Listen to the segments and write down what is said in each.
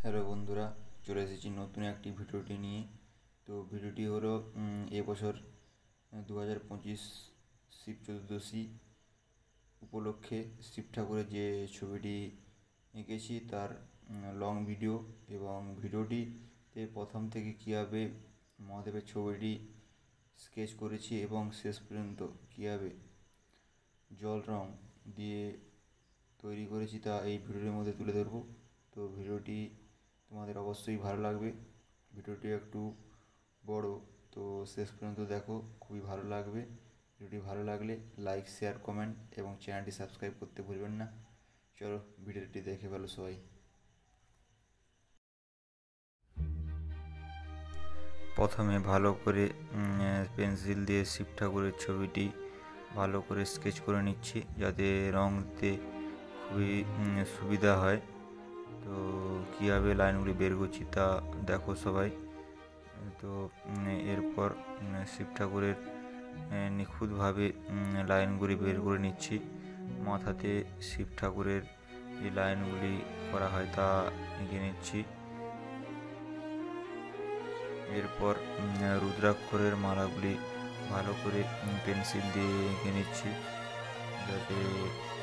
Hello বন্ধুরা, চলে এসেছি নতুন একটি ভিডিওটি নিয়ে। তো ভিডিওটি হলো এবছর 2025 শিব চতুর্দশী উপলক্ষে শিব ঠাকুরের যে ছবিটি এঁকেছি তার লং ভিডিও, এবং ভিডিওটিতে প্রথম থেকে কীভাবে মহাদেবের ছবিটি স্কেচ করেছি এবং শেষ পর্যন্ত কীভাবে জল রং দিয়ে তৈরি করেছি তা এই ভিডিওর মধ্যে তুলে ধরব। তো ভিডিওটি তোমাদের অবশ্যই ভালো লাগবে। ভিডিওটি একটু বড়, তো শেষ পর্যন্ত দেখো, খুবই ভালো লাগবে। ভিডিওটি ভালো লাগলে লাইক, শেয়ার, কমেন্ট এবং চ্যানেলটি সাবস্ক্রাইব করতে ভুলবেন না। চলো ভিডিওটি দেখে ফেলো সবাই। প্রথমে ভালো করে পেন্সিল দিয়ে শিব ঠাকুরের ছবিটি ভালো করে স্কেচ করে নিচ্ছি, যাতে রং দিতে খুবই সুবিধা হয়। তো কীভাবে লাইনগুলি বের করছি তা দেখো সবাই। তো এরপর শিব ঠাকুরের নিখুঁতভাবে লাইনগুলি বের করে নিচ্ছি। মাথাতে শিব ঠাকুরের যে লাইনগুলি করা হয় তা এঁকে নিচ্ছি। এরপর রুদ্রাক্ষরের মালাগুলি ভালো করে পেন্সিল দিয়ে এঁকে নিচ্ছি, যাতে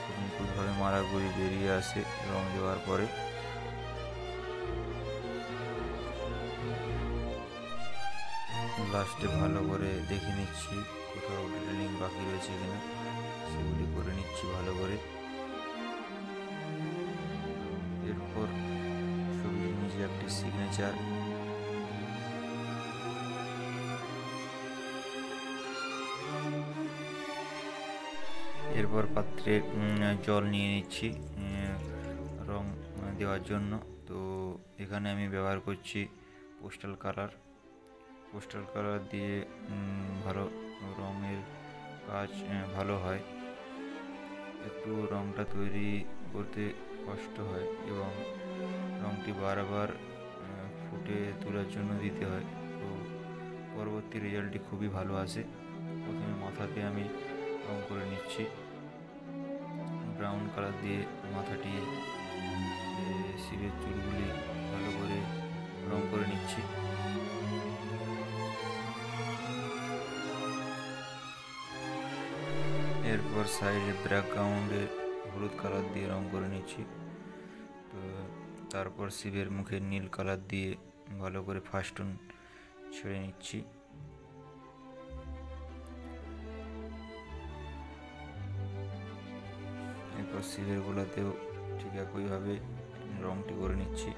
খুব নিখুঁতভাবে মালাগুলি বেরিয়ে আসে রং দেওয়ার পরে। লাস্টে ভালো করে দেখে নিচ্ছি কোথাও ডিটেলিং বাকি রয়েছে কিনা, সেগুলি করে নিচ্ছি ভালো করে। এরপর ছবির নিচে একটি সিগনেচার। এরপর পাত্রে জল নিয়ে নিচ্ছি রং দেওয়ার জন্য। তো এখানে আমি ব্যবহার করছি পোস্টাল কালার দিয়ে ভালো রঙের কাজ ভালো হয়। একটু রঙটা তৈরি করতে কষ্ট হয় এবং রঙটি বারবার ফুটে তোলার জন্য দিতে হয়, তো পরবর্তী রেজাল্টটি খুবই ভালো আসে। প্রথমে মাথাতে আমি রং করে নিচ্ছি ব্রাউন কালার দিয়ে। মাথাটি শিবের চুলগুলি ভালো করে রং করে নিচ্ছি। এরপর সাইডে ব্যাকগ্রাউন্ডে হলুদ কালার দিয়ে রং করে নিচ্ছি। তো তারপর শিবের মুখে নীল কালার দিয়ে ভালো করে ফাস্টন ছেড়ে নিচ্ছি। এরপর শিবের গোলাতেও ঠিক একইভাবে রংটি করে নিচ্ছি।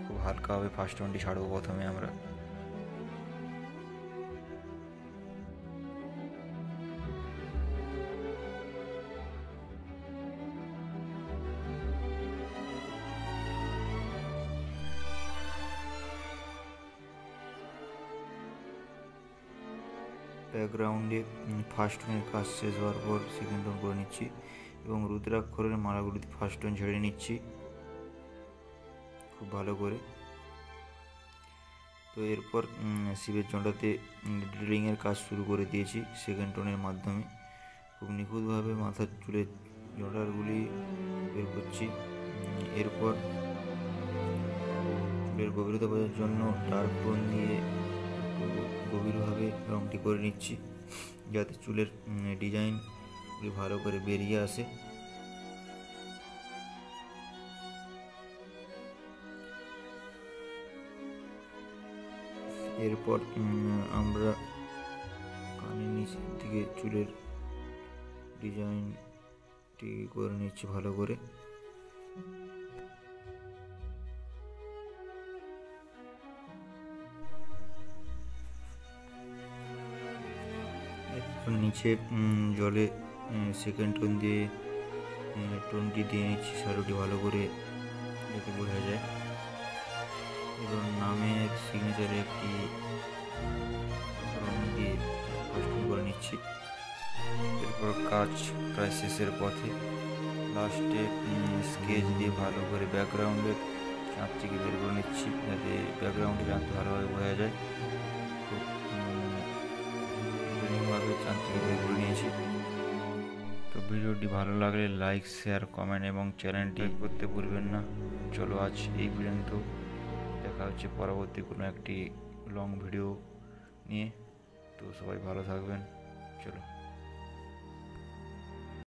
খুব হালকাভাবে ফাস্টনটি ছাড়বো প্রথমে আমরা। ব্যাকগ্রাউন্ডে ফার্স্ট টোনের কাজ শেষ হওয়ার পর সেকেন্ড টোন করে নিচ্ছি এবং রুদ্রাক্ষরের মালাগুলিতে ফার্স্ট টোন ছেড়ে নিচ্ছি খুব ভালো করে। তো এরপর শিবের জটাতে ডিটেলিংয়ের কাজ শুরু করে দিয়েছি সেকেন্ড টোনের মাধ্যমে। খুব নিখুঁতভাবে মাথার চুলের জটারগুলি বের করছি। এরপর চুলের গভীরতা বোঝার জন্য ডার্ক টোন দিয়ে গভীরভাবে রংটি করে নিচ্ছি, যাতে চুলের ডিজাইনগুলি ভালো করে বেরিয়ে আসে। এরপর আমরা কানের নিচের দিকে চুলের ডিজাইনটি করে নিচ্ছি ভালো করে। নিচে জলে সেকেন্ড টোন দিয়ে টোনটি দিয়ে নিচ্ছি শ্যাডোটি ভালো করে যাতে বোঝা যায়। এবং নামের সিগনেচারে একটি রং দিয়ে ফাস্টন করে নিচ্ছি। এরপর কাজ প্রায় শেষের পথে। লাস্টে স্কেচ দিয়ে ভালো করে ব্যাকগ্রাউন্ডের চাঁদটিকে বের করে নিচ্ছি, যাতে ব্যাকগ্রাউন্ডে চাঁদটি ভালোভাবে বোঝা যায়। খুব চাঁদটিকে বের করে নিয়েছি। তো ভিডিওটি ভালো লাগলে লাইক, শেয়ার, কমেন্ট এবং চ্যানেলটি করতে ভুলবেন না। চলো আজ এই পর্যন্ত, দেখা হচ্ছে পরবর্তী কোনো একটি লং ভিডিও নিয়ে। তো সবাই ভালো থাকবেন, চলো।